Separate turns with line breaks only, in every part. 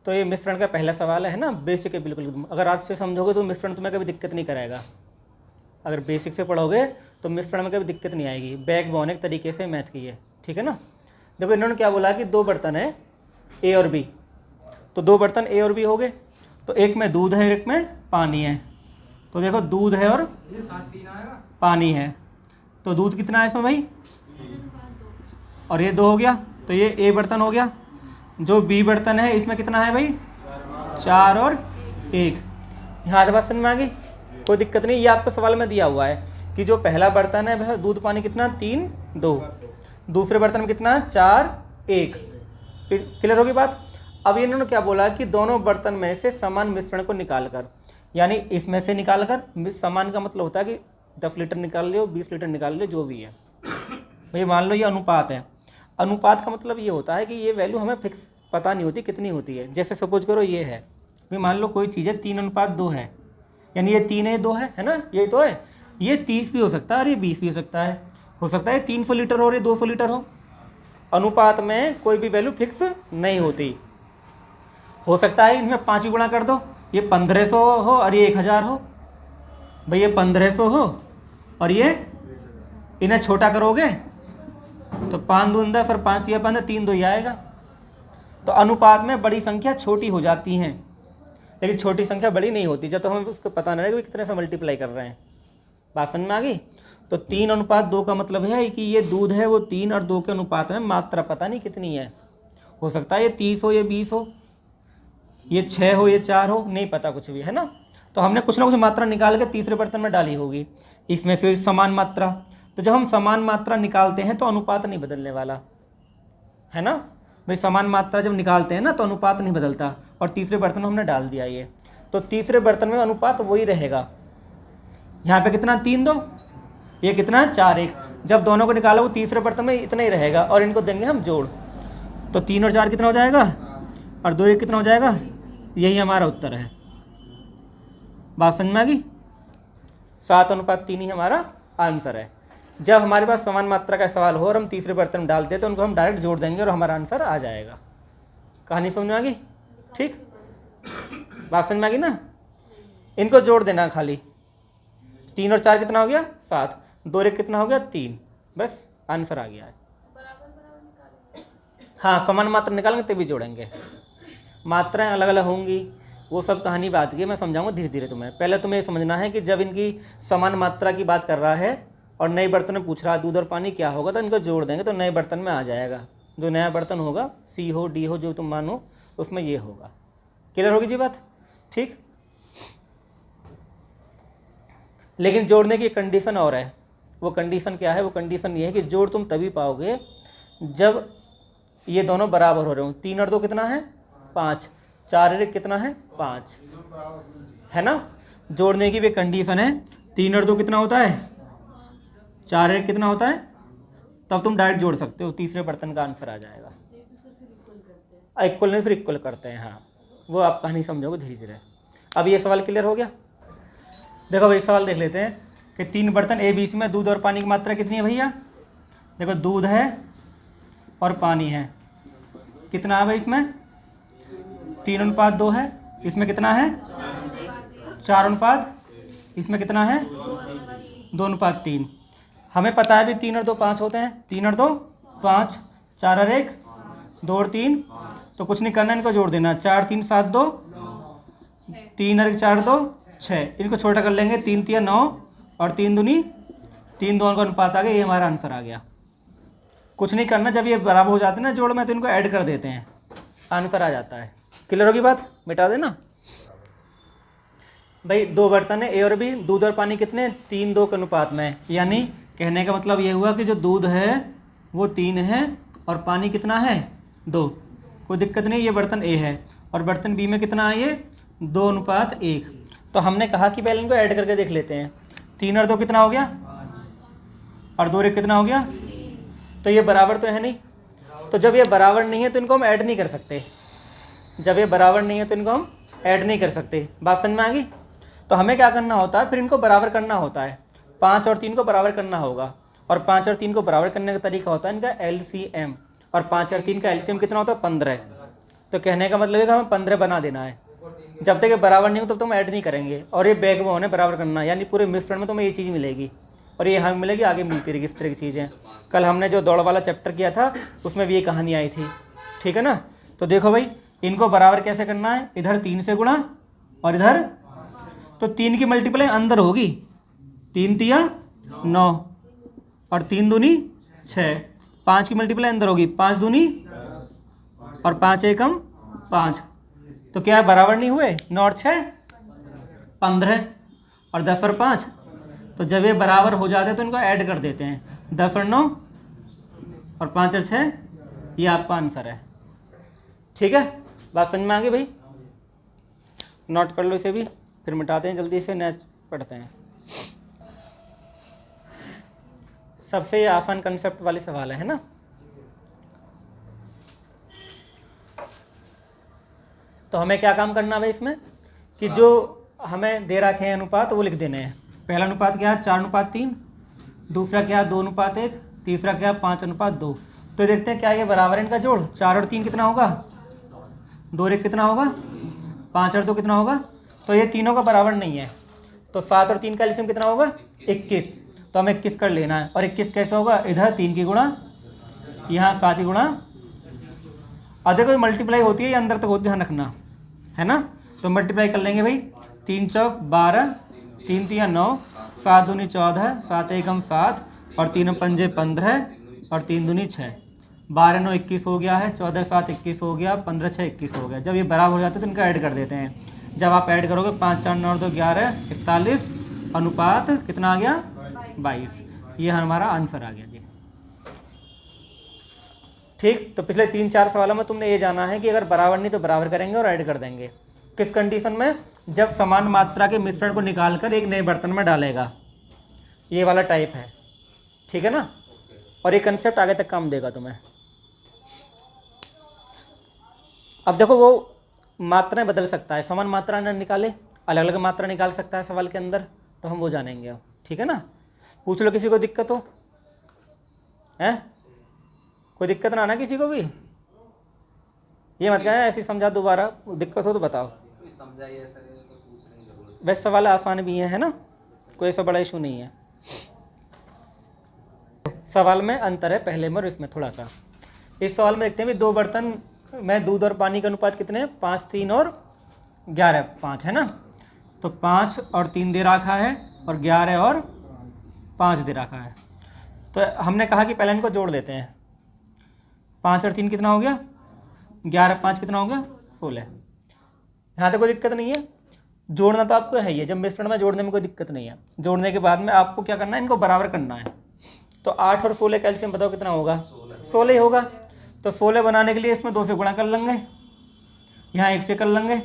तो ये मिश्रण का पहला सवाल है ना, बेसिक है बिल्कुल। अगर आज से समझोगे तो मिश्रण तुम्हें कभी दिक्कत नहीं कराएगा। अगर बेसिक से पढ़ोगे तो मिश्रण में कभी दिक्कत नहीं आएगी। बैकबोन एक तरीके से मैथ की है, ठीक है ना। देखो इन्होंने क्या बोला कि 2 बर्तन है ए और बी, तो 2 बर्तन ए और बी हो गए, तो एक में दूध है एक में पानी है। तो देखो दूध है और पानी है, तो दूध कितना है इसमें भाई, और ये 2 हो गया, तो ये ए बर्तन हो गया। जो बी बर्तन है इसमें कितना है भाई, 4 और 1। यहाँ बात समझ में आ गई, कोई दिक्कत नहीं। ये आपको सवाल में दिया हुआ है कि जो पहला बर्तन है वह दूध पानी कितना 3 2, दूसरे बर्तन में कितना 4 1। क्लियर होगी बात। अब इन्होंने क्या बोला कि दोनों बर्तन में से समान मिश्रण को निकाल कर, यानी इसमें से निकाल कर, समान का मतलब होता है कि 10 लीटर निकाल लो 20 लीटर निकाल लो जो भी है भाई। मान लो ये अनुपात है, अनुपात का मतलब ये होता है कि ये वैल्यू हमें फिक्स पता नहीं होती कितनी होती है। जैसे सपोज करो ये है भाई, मान लो कोई चीज़ है 3:2 है, यानी ये 3 है 2 है ना, ये तो है। ये 30 भी हो सकता है और ये 20 भी हो सकता है 300 लीटर हो और ये 200 लीटर हो। अनुपात में कोई भी वैल्यू फिक्स नहीं होती। हो सकता है इनमें 5 गुणा कर दो, ये 1500 हो और ये 1000 हो भाई, ये 1500 हो और ये इन्हें छोटा करोगे तो 5 दूनी 10 और 5 या 15 3 2 ही आएगा। तो अनुपात में बड़ी संख्या छोटी हो जाती हैं, लेकिन छोटी संख्या बड़ी नहीं होती जब तो हमें उसको पता नहीं रहेगा कि कितने से मल्टीप्लाई कर रहे हैं। बात समझ में आ गई। तो 3:2 का मतलब है कि ये दूध है वो 3 और 2 के अनुपात में मात्रा पता नहीं कितनी है। हो सकता है ये 30 हो ये 20 हो, ये 6 हो ये 4 हो, नहीं पता कुछ भी, है ना। तो हमने कुछ ना कुछ मात्रा निकाल के तीसरे बर्तन में डाली होगी, इसमें फिर समान मात्रा। तो जब हम समान मात्रा निकालते हैं तो अनुपात नहीं बदलने वाला, है ना भाई। समान मात्रा जब निकालते हैं ना तो अनुपात नहीं बदलता, और तीसरे बर्तन में हमने डाल दिया ये, तो तीसरे बर्तन में अनुपात वही रहेगा। यहाँ पे कितना 3 2, ये कितना 4 1। जब दोनों को निकालो वो तीसरे बर्तन में इतना ही रहेगा, और इनको देंगे हम जोड़, तो 3 और 4 कितना हो जाएगा, और 2 1 कितना हो जाएगा। यही हमारा उत्तर है। बात समझ में आ गई। 7:3 ही हमारा आंसर है। जब हमारे पास समान मात्रा का सवाल हो और हम तीसरे बर्तन में डालते हैं तो उनको हम डायरेक्ट जोड़ देंगे और हमारा आंसर आ जाएगा। कहानी समझ में आ गई, ठीक। बात समझ में आ गई ना। इनको जोड़ देना खाली, 3 और 4 कितना हो गया 7, 2 और 1 कितना हो गया 3, बस आंसर आ गया है। हाँ समान मात्रा निकालेंगे तभी जोड़ेंगे। मात्राएं अलग अलग होंगी, वो सब कहानी बात की मैं समझाऊंगा धीरे धीरे तुम्हें। पहले तुम्हें ये समझना है कि जब इनकी समान मात्रा की बात कर रहा है और नए बर्तन में पूछ रहा है दूध और पानी क्या होगा, तो इनको जोड़ देंगे तो नए बर्तन में आ जाएगा। जो नया बर्तन होगा सी हो डी हो जो तुम मानो उसमें ये होगा। क्लियर होगी जी बात, ठीक। लेकिन जोड़ने की कंडीशन और है। वो कंडीशन क्या है, वो कंडीशन ये है कि जोड़ तुम तभी पाओगे जब ये दोनों बराबर हो रहे हो। 3 और 2 कितना है 5, 4 और 1 कितना है 5, है ना। जोड़ने की भी कंडीशन है। 3 और 2 कितना होता है 4 और 1 कितना होता है, तब तुम डायरेक्ट जोड़ सकते हो, तीसरे बर्तन का आंसर आ जाएगा। इक्वल नहीं फिर इक्वल करते हैं, हाँ वो आप कहानी समझोगे धीरे धीरे। अब ये सवाल क्लियर हो गया। देखो भाई सवाल देख लेते हैं कि 3 बर्तन ए बी सी में दूध और पानी की मात्रा कितनी है भैया। देखो दूध है और पानी है, कितना है भाई इसमें 3:2 है, इसमें कितना है 4:, इसमें कितना है 2:3। हमें पता है भी 3 और 2 5 होते हैं, 3 और 2 5, 4 और 1 2 और 3, तो कुछ नहीं करना इनको जोड़ देना। 4 3 7 2, 3 और 1 4 2 6, इनको छोटा कर लेंगे 3 3 9 और 3 दूनी 3 दोनों का अनुपात आ गया, ये हमारा आंसर आ गया। कुछ नहीं करना, जब ये बराबर हो जाते हैं ना जोड़ में तो इनको ऐड कर देते हैं, आंसर आ जाता है। क्लियर होगी बात, मिटा देना भाई। 2 बर्तन है ए और बी, दूध और पानी कितने 3 2 के अनुपात में, यानी कहने का मतलब ये हुआ कि जो दूध है वो 3 है और पानी कितना है 2। कोई दिक्कत नहीं, ये बर्तन ए है और बर्तन बी में कितना है ये 2:1। तो हमने कहा कि पहले इनको ऐड करके देख लेते हैं। 3 और 2 कितना हो गया और 2 और 1 कितना हो गया, तो ये बराबर तो है नहीं। तो जब ये बराबर नहीं है तो इनको हम ऐड नहीं कर सकते, जब ये बराबर नहीं है तो इनको हम ऐड नहीं कर सकते। बात समझ में आ गई। तो हमें क्या करना होता है, फिर इनको बराबर करना होता है। 5 और 3 को बराबर करना होगा, और 5 और 3 को बराबर करने का तरीका होता है इनका LCM, और 5 और 3 का LCM कितना होता है 15। तो कहने का मतलब है कि हमें 15 बना देना है। जब तक ये बराबर नहीं हो तब तो हम ऐड नहीं करेंगे। और ये बैकबोन है बराबर करना, यानी पूरे मिश्रण में तुम्हें ये चीज़ मिलेगी और ये हमें मिलेगी, आगे मिलती रहेगी इस तरह की चीज़ें। कल हमने जो दौड़ वाला चैप्टर किया था उसमें भी ये कहानी आई थी, ठीक है ना। तो देखो भाई इनको बराबर कैसे करना है, इधर 3 से गुणा और इधर, तो 3 की मल्टीप्लाई अंदर होगी, 3 तिया 9 और 3 दूनी 6, 5 की मल्टीप्लाई अंदर होगी, 5 दूनी और 5 एकम 5, तो क्या बराबर नहीं हुए, 9 और 6 15 और 10 और 5, तो जब ये बराबर हो जाते हैं तो इनको ऐड कर देते हैं, 10 और 9 और 5 और 6, ये आपका आंसर है। ठीक है, बात समझ में आ गई भाई, नोट कर लो इसे भी, फिर मिटाते हैं जल्दी से, नेक्स्ट पढ़ते हैं। सबसे ये आसान कंसेप्ट वाले सवाल है ना। तो हमें क्या काम करना है इसमें कि जो हमें दे रखे हैं अनुपात वो लिख देने हैं। पहला अनुपात क्या है, 4:3, दूसरा क्या है 2:1, तीसरा क्या है 5:2। तो देखते हैं क्या ये बराबर है इनका जोड़, 4 और 3 कितना होगा, 2 और 1 कितना होगा, 5 और 2 कितना होगा, तो ये तीनों का बराबर नहीं है। तो 7 और 3 का एलसीएम कितना होगा 21, तो हमें 21 कर लेना है। और 21 कैसे होगा, इधर 3 की गुणा, यहाँ 7 की गुणा, और देखो मल्टीप्लाई होती है ये अंदर तक होती है, ध्यान रखना है ना। तो मल्टीप्लाई कर लेंगे भाई, 3 चौक 12, 3 तिया 9, 7 दूनी 14, 7 एकम 7 और 3 पंजे 15 और 3 दूनी 6, 12 9 21 हो गया है, 14 7 21 हो गया, 15 6 21 हो गया। जब ये बराबर हो जाते हैं तो इनका ऐड कर देते हैं। जब आप ऐड करोगे 5 4 9 2 11 41, अनुपात कितना आ गया 22, ये हमारा आंसर आ गया जी। ठीक, तो पिछले 3-4 सवालों में तुमने ये जाना है कि अगर बराबर नहीं तो बराबर करेंगे और ऐड कर देंगे। किस कंडीशन में, जब समान मात्रा के मिश्रण को निकालकर एक नए बर्तन में डालेगा, ये वाला टाइप है, ठीक है ना। और ये कंसेप्ट आगे तक काम देगा तुम्हें। अब देखो वो मात्राएं बदल सकता है, समान मात्रा न निकाले अलग अलग मात्रा निकाल सकता है सवाल के अंदर, तो हम वो जानेंगे अब, ठीक है ना। पूछ लो किसी को दिक्कत हो, है कोई दिक्कत ना आना किसी को भी, ये मत कहना ऐसे समझा दोबारा, दिक्कत हो तो बताओ। वैसे सवाल आसान भी है ना, कोई ऐसा बड़ा इशू नहीं है। सवाल में अंतर है पहले में और इसमें थोड़ा सा। इस सवाल में देखते हैं भी 2 बर्तन में दूध और पानी का अनुपात कितने हैं, 5 3 और 11 5 है ना। तो 5 और 3 दे रखा है और 11 और 5 दे रखा है। तो हमने कहा कि पहले इनको जोड़ देते हैं, 5 और 3 कितना हो गया 11, 5 कितना हो गया 16। यहाँ तक कोई दिक्कत नहीं है, जोड़ना तो आपको है ही है, जब मिश्रण में जोड़ने में कोई दिक्कत नहीं है। जोड़ने के बाद में आपको क्या करना है, इनको बराबर करना है। तो 8 और 16 का एलसीएम बताओ कितना होगा, 16 ही होगा। तो 16 बनाने के लिए इसमें 2 से गुणा कर लेंगे, यहाँ 1 से कर लेंगे।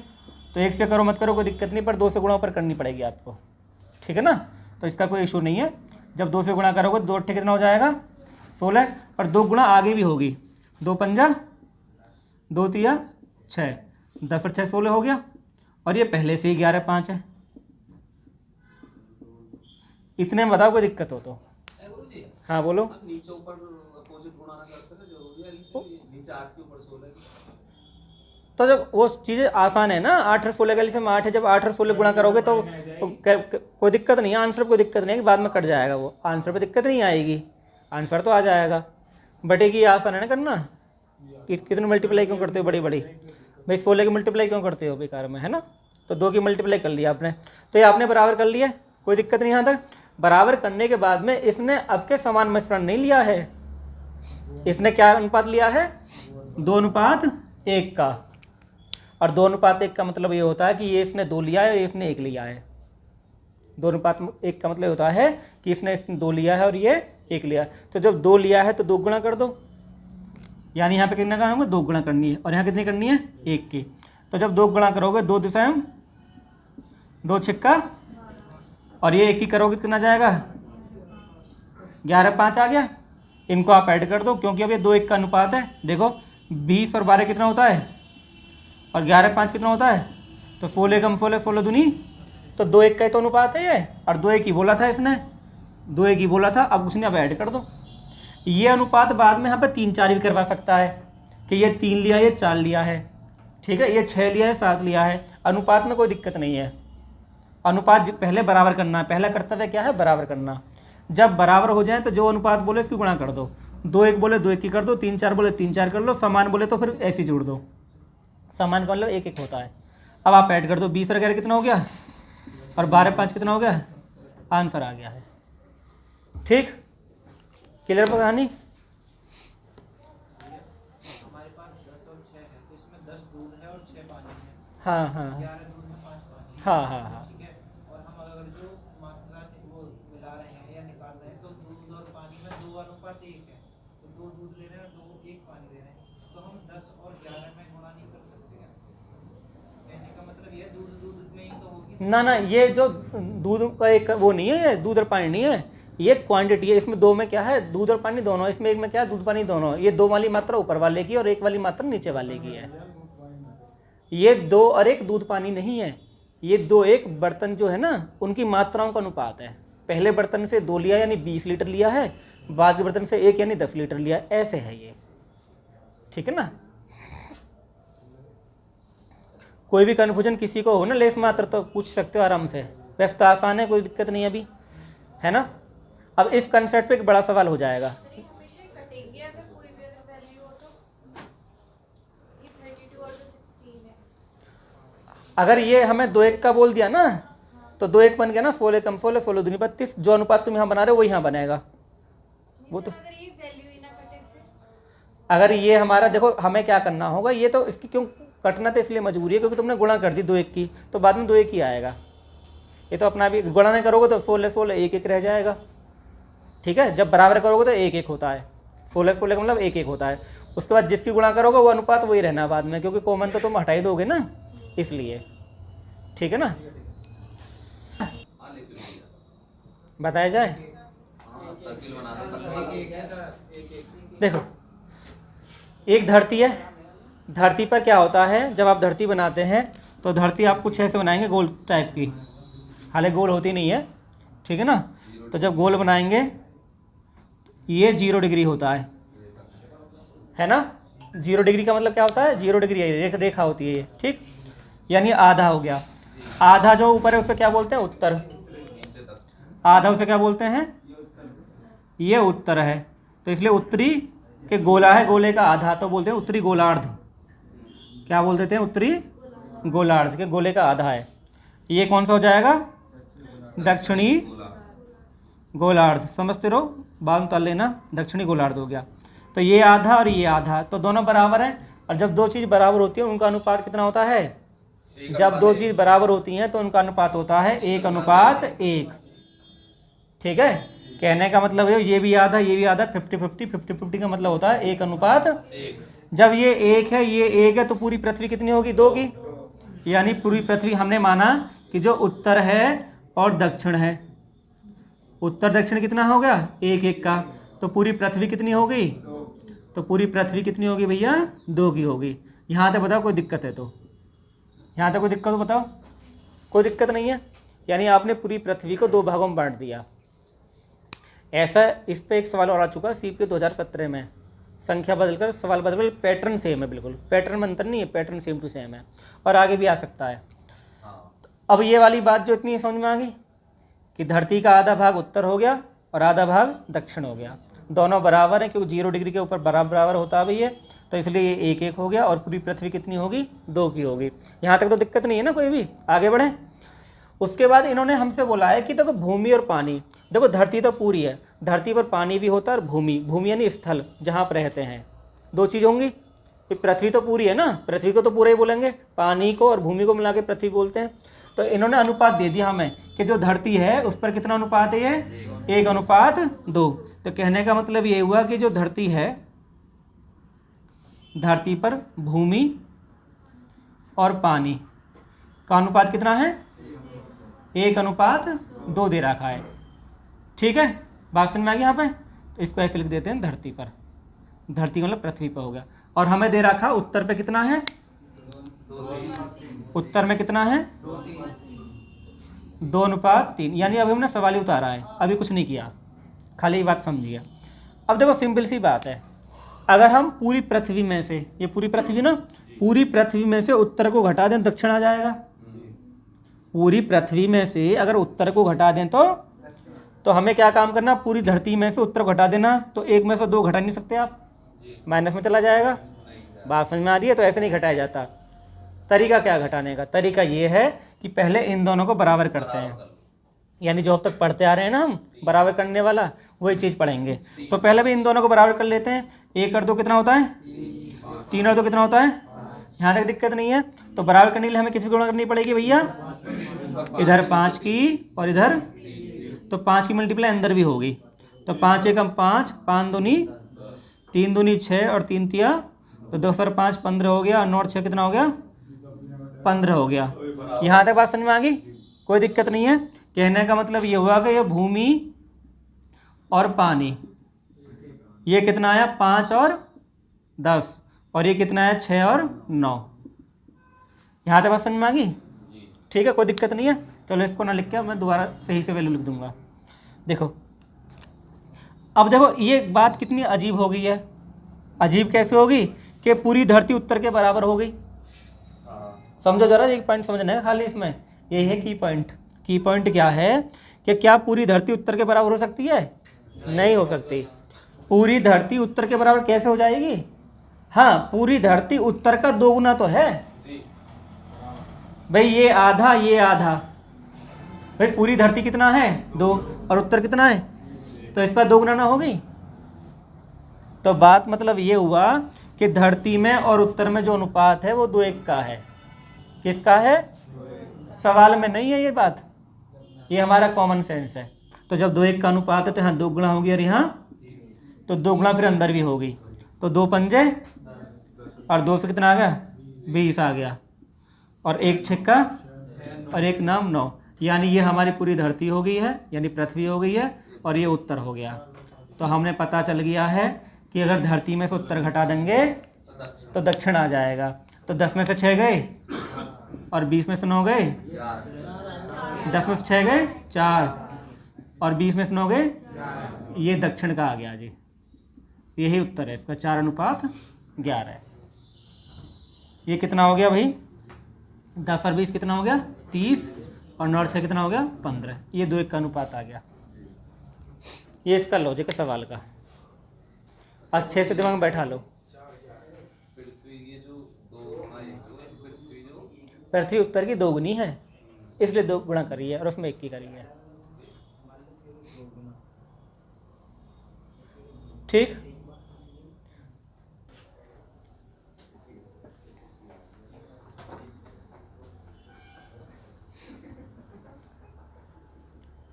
तो 1 से करो मत करो कोई दिक्कत नहीं, पर 2 से गुणा पर करनी पड़ेगी आपको, ठीक है ना। तो इसका कोई इशू नहीं है, जब 2 से गुणा करोगे 2 अट्ठे कितना हो जाएगा 16, पर 2 गुणा आगे भी होगी, 2 पंजा 2 तिया 6, 10 और 6 16 हो गया। और ये पहले से ही 11 5 है, इतने में बताओ कोई दिक्कत हो तो। हाँ बोलो।
नीचे ऊपर अपोजिट गुणा ना कर सके, जरूरी है नीचे 8 के ऊपर 16।
तो जब वो चीज़ें आसान है ना, 8 और 16 का एलसीएम 8 है, जब 8 और 16 गुणा करोगे तो कोई दिक्कत नहीं है, आंसर कोई दिक्कत नहीं है, बाद में कट जाएगा वो, आंसर पे दिक्कत नहीं आएगी, आंसर तो आ जाएगा। बटे की आसान है ना करना, कितने मल्टीप्लाई क्यों करते हो बड़ी बड़ी भाई, 16 की मल्टीप्लाई क्यों करते हो बेकार में, है ना। तो 2 की मल्टीप्लाई कर लिया आपने, तो ये आपने बराबर कर लिया, कोई दिक्कत नहीं। यहाँ तक बराबर करने के बाद में इसने अब के समान मिश्रण नहीं लिया है, इसने क्या अनुपात लिया है 2:1 का। और 2:1 का मतलब ये होता है कि ये इसने 2 लिया है और ये इसने 1 लिया है। 2:1 का मतलब होता है कि इसने 2 लिया है और ये 1 लिया है। तो जब 2 लिया है तो 2 गुणा कर दो, यानी यहाँ पे कितना करना होगा 2 गुणा करनी है, और यहाँ कितनी करनी है 1 की। तो जब 2 गुणा करोगे 2 दिशाएं 2 छिक्का, और ये 1 की करोगे कितना जाएगा 11 5 आ गया। इनको आप ऐड कर दो, क्योंकि अब ये 2:1 का अनुपात है। देखो 20 और 12 कितना होता है, और 11 5 कितना होता है, तो 16 कम 16 16 दूनी, तो 2:1 का ही तो अनुपात है ये, और 2:1 ही बोला था इसने, 2:1 ही बोला था। अब उसने अब ऐड कर दो, ये अनुपात बाद में यहाँ पे 3 4 भी करवा सकता है कि ये 3 लिया ये 4 लिया है, ठीक है, ये 6 लिया है 7 लिया है, अनुपात में कोई दिक्कत नहीं है। अनुपात पहले बराबर करना है, पहला कर्तव्य क्या है, बराबर करना। जब बराबर हो जाए तो जो अनुपात बोले इसकी गुणा कर दो, 2 1 बोले 2 1 की कर दो, 3 4 बोले 3 4 कर लो, समान बोले तो फिर ऐसे जोड़ दो, समान का मतलब 1 1 होता है। अब आप ऐड कर दो, 20 वगैरह कितना हो गया और 12 5 कितना हो गया, आंसर आ गया है। ठीक, क्लियर कहानी।
हमारे पास 10 और 6 है, तो इसमें 10 दूध है और 6 पानी है।
हाँ हाँ
11 दूध में 5 पानी है।
हाँ हाँ हाँ
ठीक है, और हम अगर जो मात्रा वो मिला रहे हैं या निकाल रहे हैं तो दूध और पानी में 2 अनुपात 1 है, तो 2 दूध ले रहे हैं और 2 1 पानी ले रहे हैं, तो हम 10 और 11 में गुणा नहीं कर सकते हैं। कहने का मतलब ये दूध दूध में ही तो होगी
ना ना, ये जो दूध का एक वो नहीं है, ये दूध और पानी नहीं है, ये क्वांटिटी है। इसमें 2 में क्या है, दूध और पानी दोनों, इसमें 1 में क्या है, दूध पानी दोनों। ये 2 वाली मात्रा ऊपर वाले की और 1 वाली मात्रा नीचे वाले की है। ये 2 और 1 दूध पानी नहीं है, ये 2 1 बर्तन जो है ना उनकी मात्राओं का अनुपात है। पहले बर्तन से 2 लिया यानी 20 लीटर लिया है, बाकी बर्तन से 1 यानी 10 लीटर लिया, ऐसे है ये। ठीक है ना। कोई भी कन्फ्यूजन किसी को हो ना लेस मात्र तो पूछ सकते हो आराम से, वैसे तो आसान है, कोई दिक्कत नहीं अभी, है ना। अब इस कंसेप्ट पे एक बड़ा सवाल हो जाएगा,
हमेशा कटेंगे अगर कोई भी अगर वैल्यू हो तो। ये 32 और 16 है।
अगर ये हमें 2 1 का बोल दिया ना तो 2 1 बन गया ना, 16 कम 16 16 दूनी 32, जो अनुपात तुम यहाँ बना रहे हो वो यहाँ बनेगा। वो तो
अगर ये वैल्यू ही ना कटे फिर
अगर ये हमारा देखो हमें क्या करना होगा, ये तो इसकी क्यों कटना तो इसलिए मजबूरी है क्योंकि तुमने गुणा कर दी 2 1 की, तो बाद में 2 1 ही आएगा। ये तो अपना भी गुणा नहीं करोगे तो 16 16 1 1 रह जाएगा। ठीक है, जब बराबर करोगे तो 1 1 होता है, 16 16 का मतलब 1 1 होता है। उसके बाद जिसकी गुणा करोगे वो अनुपात वही रहना बाद में, क्योंकि कॉमन तो तुम हटा ही दोगे ना, इसलिए। ठीक है ना,
हाँ लिख लीजिए।
बताया जाए।
हाँ सर्किल बना दो,
देखो एक धरती है, धरती पर क्या होता है, जब आप धरती बनाते हैं तो धरती आप कुछ ऐसे बनाएंगे गोल टाइप की, हालांकि गोल होती नहीं है, ठीक है ना। तो जब गोल बनाएंगे ये 0 डिग्री होता है ना। 0 डिग्री का मतलब क्या होता है, 0 डिग्री रेखा होती है ये, ठीक, यानी आधा हो गया। आधा जो ऊपर है उसे क्या बोलते हैं, उत्तर।
नीचे तक
आधा उसे क्या बोलते हैं, ये उत्तर है, तो इसलिए उत्तरी के गोला है, गोले का आधा तो बोलते हैं उत्तरी गोलार्ध। क्या बोल देते हैं, उत्तरी गोलार्ध के गोले का आधा है। ये कौन सा हो जाएगा, दक्षिणी गोलार्ध। समझते रहो, बाद में तल लेना, दक्षिणी गोलार्ध हो गया। तो ये आधा और ये आधा, तो दोनों बराबर हैं। और जब दो चीज़ बराबर होती है उनका अनुपात कितना होता है, जब दो चीज़ बराबर होती हैं तो उनका अनुपात होता है 1:1। ठीक है, कहने का मतलब है ये भी आधा ये भी आधा, 50-50 50-50 का मतलब होता है 1:1। जब ये 1 है ये 1 है तो पूरी पृथ्वी कितनी होगी, 2 की, यानी पूरी पृथ्वी हमने माना कि जो उत्तर है और दक्षिण है, उत्तर दक्षिण कितना हो गया 1:1 का, तो पूरी पृथ्वी कितनी होगी, तो पूरी पृथ्वी कितनी होगी भैया, 2 की होगी। यहाँ तक बताओ कोई दिक्कत है तो, यहाँ तक कोई दिक्कत हो बताओ, कोई दिक्कत नहीं है। यानी आपने पूरी पृथ्वी को 2 भागों में बांट दिया। ऐसा इस पे एक सवाल और आ चुका है सीपीओ 2017 में, संख्या बदलकर सवाल बदलकर, पैटर्न सेम है बिल्कुल, पैटर्न में अंतर नहीं है, पैटर्न सेम टू सेम है और आगे भी आ सकता है। अब ये वाली बात जो इतनी समझ में आ गई कि धरती का आधा भाग उत्तर हो गया और आधा भाग दक्षिण हो गया, दोनों बराबर हैं क्योंकि 0 डिग्री के ऊपर बराबर होता है ये, तो इसलिए ये 1:1 हो गया और पूरी पृथ्वी कितनी होगी, 2 की होगी। यहाँ तक तो दिक्कत नहीं है ना कोई भी, आगे बढ़े। उसके बाद इन्होंने हमसे बोला है कि देखो भूमि और पानी, देखो धरती तो पूरी है, धरती पर पानी भी होता है और भूमि, भूमि यानी स्थल जहाँ पर रहते हैं, 2 चीज़ होंगी। पृथ्वी तो पूरी है ना, पृथ्वी को तो पूरा ही बोलेंगे, पानी को और भूमि को मिला के पृथ्वी बोलते हैं। तो इन्होंने अनुपात दे दिया हमें कि जो धरती है उस पर कितना अनुपात है, ये 1:2। तो कहने का मतलब ये हुआ कि जो धरती है, धरती पर भूमि और पानी का अनुपात कितना है, 1:2 दे रखा है। ठीक है, बात समझ में आ गई यहाँ पे। तो इसको ऐसे लिख देते हैं धरती पर, धरती मतलब पृथ्वी पर हो गया। और हमें दे रखा उत्तर पे कितना है, उत्तर में कितना है 2:3, यानी अभी हमने सवाल ही उतारा है, अभी कुछ नहीं किया, खाली ये बात समझिए। अब देखो सिंपल सी बात है, अगर हम पूरी पृथ्वी में से, ये पूरी पृथ्वी ना, पूरी पृथ्वी में से उत्तर को घटा दें दक्षिण आ जाएगा। पूरी पृथ्वी में से अगर उत्तर को घटा दें तो हमें क्या काम करना, पूरी धरती में से उत्तर को घटा देना। तो 1 में से 2 घटा नहीं सकते आप, माइनस में चला जाएगा। बात समझ में आ रही है? तो ऐसे नहीं घटाया जाता। तरीका क्या घटाने का? तरीका ये है कि पहले इन दोनों को बराबर करते हैं, यानी जो अब तक पढ़ते आ रहे हैं ना हम, बराबर करने वाला वही चीज़ पढ़ेंगे। तो पहले भी इन दोनों को बराबर कर लेते हैं। 1 और 2 कितना होता है? 3 और 2 कितना होता है? यहाँ तक दिक्कत नहीं है। तो बराबर करने के लिए हमें किसी गुणा करनी पड़ेगी भैया, इधर 5 की और इधर, तो 5 की मल्टीप्लाई अंदर भी होगी। तो 5 एकम 5, 5 दूनी 3 दूनी 6 और 3 तिया, तो 2 और 5 15 हो गया, और 9 और 6 कितना हो गया? 15 हो गया। यहाँ तक बात समझ में आ गई? कोई दिक्कत नहीं है। कहने का मतलब ये हुआ कि ये भूमि और पानी, ये कितना आया? 5 और 10, और ये कितना है? 6 और 9। यहाँ तक बात समझ में आ गई? ठीक है, कोई दिक्कत नहीं है। चलो इसको ना लिख के मैं दोबारा सही से वैल्यू लिख दूंगा। देखो अब देखो ये बात कितनी अजीब हो गई है। अजीब कैसे होगी कि पूरी धरती उत्तर के बराबर हो गई। समझो जरा, एक पॉइंट समझना है खाली इसमें, यही है की पॉइंट। की पॉइंट क्या है कि क्या पूरी धरती उत्तर के बराबर हो सकती है? नहीं हो सकती। पूरी धरती उत्तर के बराबर कैसे हो जाएगी? हाँ, पूरी धरती उत्तर का 2 गुना तो है भाई। ये आधा, ये आधा, भाई पूरी धरती कितना है? 2, और उत्तर कितना है? तो इसका 2 गुना ना हो गई। तो बात मतलब ये हुआ कि धरती में और उत्तर में जो अनुपात है वो 2:1 का है। किसका है? सवाल में नहीं है ये बात, ये हमारा कॉमन सेंस है। तो जब 2:1 का अनुपात है तो यहाँ 2 गुना होगी, और यहाँ तो 2 गुना फिर अंदर भी होगी। तो 2 पंजे और 2 से कितना आ गया? 20 आ गया, और 1 छक्का और 1 नाम 9, यानी ये हमारी पूरी धरती हो गई है, यानी पृथ्वी हो गई है, और ये उत्तर हो गया। तो हमने पता चल गया है कि अगर धरती में से उत्तर घटा देंगे तो दक्षिण आ जाएगा। तो 10 में से 6 गए, और 20 में से 9 गए, 10 में से 6 गए 4, और 20 में से 9 गए, ये दक्षिण का आ गया जी। यही उत्तर है इसका, 4:11 है। ये कितना हो गया भाई? 10 और 20 कितना हो गया? 30, और 9 और 6 कितना हो गया? 15। ये 2:1 का अनुपात आ गया। ये इसका लॉजिक है सवाल का, अच्छे से दिमाग में बैठा लो। पृथ्वी उत्तर की 2 गुनी है, इसलिए 2 गुणा करी है, और उसमें 1 की करी है। ठीक,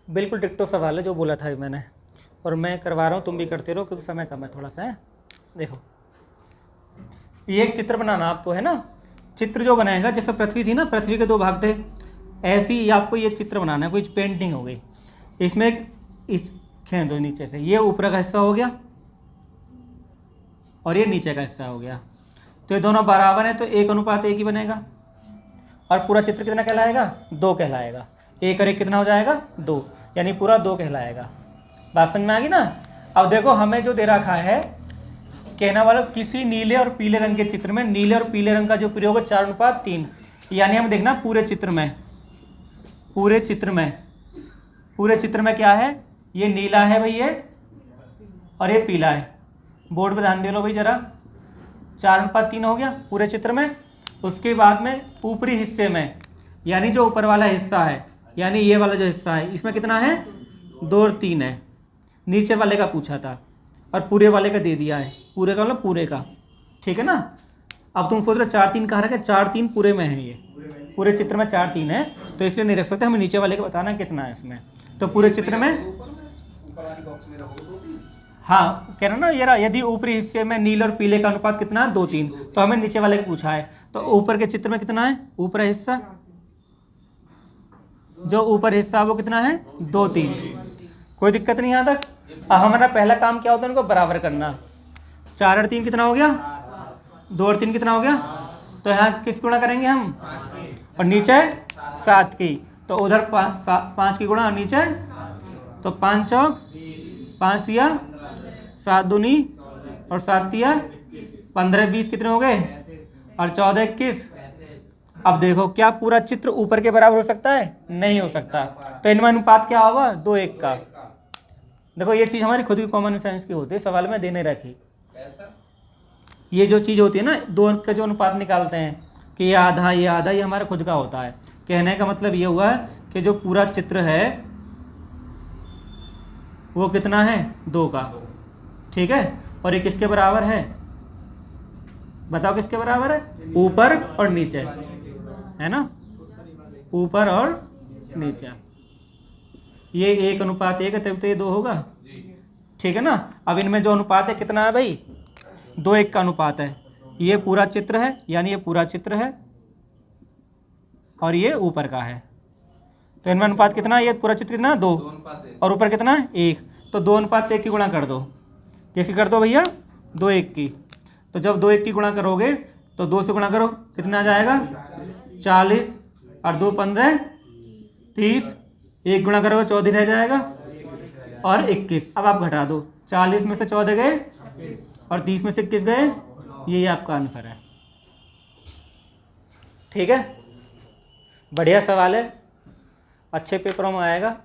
बिल्कुल डिक्टो सवाल है जो बोला था मैंने, और मैं करवा रहा हूँ, तुम भी करते रहो क्योंकि समय कम है थोड़ा सा है। देखो ये एक चित्र बनाना आपको है ना। चित्र जो बनाएगा, जैसे पृथ्वी थी ना, पृथ्वी के 2 भाग थे, ऐसे ही आपको ये चित्र बनाना है। कोई पेंटिंग हो गई, इसमें इस खींच दो नीचे से, ये ऊपर का हिस्सा हो गया और ये नीचे का हिस्सा हो गया। तो ये दोनों बराबर हैं, तो 1:1 ही बनेगा, और पूरा चित्र कितना कहलाएगा? 2 कहलाएगा। 1 और 1 कितना हो जाएगा? 2, यानी पूरा 2 कहलाएगा। बात समझ में आ गई ना? अब देखो हमें जो दे रखा है, कहना वाला किसी नीले और पीले रंग के चित्र में नीले और पीले रंग का जो प्रयोग है 4:3, यानी हम देखना पूरे चित्र में, पूरे चित्र में क्या है? ये नीला है भाई, ये, और ये पीला है। बोर्ड पे ध्यान दे लो भाई जरा। 4:3 हो गया पूरे चित्र में। उसके बाद में ऊपरी हिस्से में, यानी जो ऊपर वाला हिस्सा है, यानी ये वाला जो हिस्सा है, इसमें कितना है? 2 और 3 है। नीचे वाले का पूछा था और पूरे वाले का दे दिया है। पूरे का मतलब पूरे का, ठीक है ना? अब तुम सोच रहे 4-3 कहाँ रखे? 4-3 पूरे में है, ये पूरे चित्र में 4-3 है, तो इसलिए नहीं रख सकते, हमें नीचे वाले का बताना कितना है इसमें। तो पूरे चित्र में, हाँ कह रहा ना ये, यदि ऊपरी हिस्से में नीले और पीले का अनुपात कितना है? 2-3, तो हमें नीचे वाले का पूछा है। तो ऊपर के चित्र में कितना है? ऊपर हिस्सा, जो ऊपर हिस्सा वो कितना है? 2-3। कोई दिक्कत नहीं यहाँ तक। अब हमारा पहला काम क्या होता है? उनको बराबर करना। 4 और 3 कितना हो गया? 2 और 3 कितना हो गया? तो यहाँ किस गुणा करेंगे हम? और नीचे 7 की, तो उधर 5 की गुणा, और नीचे तो 5 चौक 5 तिया 7 दूनी और 7 तिया 15, 20 कितने हो गए? और 14 21। अब देखो क्या पूरा चित्र ऊपर के बराबर हो सकता है? नहीं हो सकता। तो इनमें अनुपात क्या होगा? 2 1 का। देखो ये चीज़ हमारी खुद की कॉमन सेंस की होती है, सवाल में देने रखी। ये जो चीज़ होती है ना, दो का जो अनुपात निकालते हैं कि ये आधा ये हमारा खुद का होता है। कहने का मतलब ये हुआ कि जो पूरा चित्र है वो कितना है? 2 का। ठीक है, और ये किसके बराबर है? बताओ किसके बराबर है? ऊपर और नीचे, है ना, ऊपर और नीचे। ये 1:1 है, तब तो ये 2 होगा। ठीक है ना। अब इनमें जो अनुपात है कितना है भाई? 2 1 का अनुपात है। ये पूरा चित्र है, यानी ये पूरा चित्र है और ये ऊपर का है। तो इनमें अनुपात कितना है? ये पूरा चित्र कितना? 2 और ऊपर कितना है? 1। तो 2:1 की गुणा कर दो। कैसे कर दो भैया? 2 1 की। तो जब 2 1 की गुणा करोगे तो 2 से गुणा करो, कितना आ जाएगा? 40 और 2 15 30। 1 गुणा करोगे 14 रह जाएगा और 21। अब आप घटा दो, 40 में से 14 गए और 30 में से 21 गए। यही आपका आंसर है। ठीक है, बढ़िया सवाल है, अच्छे पेपरों में आएगा।